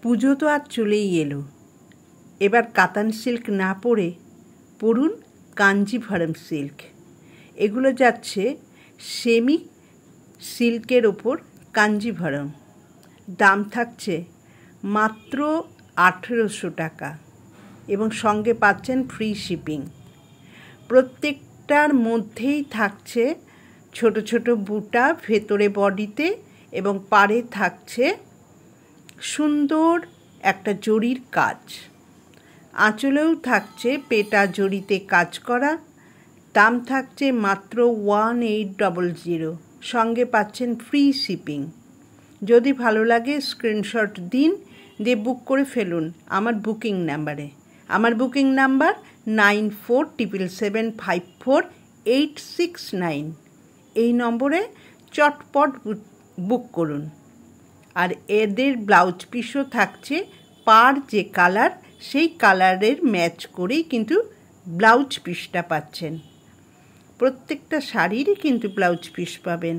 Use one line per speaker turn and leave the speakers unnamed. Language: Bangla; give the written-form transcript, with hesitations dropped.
পুজো তো আর চলেই এলো। এবার কাতান সিল্ক না পরে পরুন কাঞ্জিভারম সিল্ক। এগুলো যাচ্ছে সেমি সিল্কের ওপর কাঞ্জিভারম। দাম থাকছে মাত্র 1800 টাকা এবং সঙ্গে পাচ্ছেন ফ্রি শিপিং। প্রত্যেকটার মধ্যেই থাকছে ছোট ছোট বুটা ভেতরে বডিতে এবং পাড়ে থাকছে সুন্দর একটা জরির কাজ। আঁচলেও থাকছে পেটা জরিতে কাজ করা। দাম থাকছে মাত্র 1800। সঙ্গে পাচ্ছেন ফ্রি শিপিং। যদি ভালো লাগে স্ক্রিনশট দিন, দিয়ে বুক করে ফেলুন আমার বুকিং নাম্বারে। আমার বুকিং নাম্বার 9477754869। এই নম্বরে চটপট বুক করুন। আর এদের ব্লাউজ পিসও থাকছে পার যে কালার সেই কালারের ম্যাচ করেই কিন্তু ব্লাউজ পিসটা পাচ্ছেন। প্রত্যেকটা শাড়িরই কিন্তু ব্লাউজ পিস পাবেন।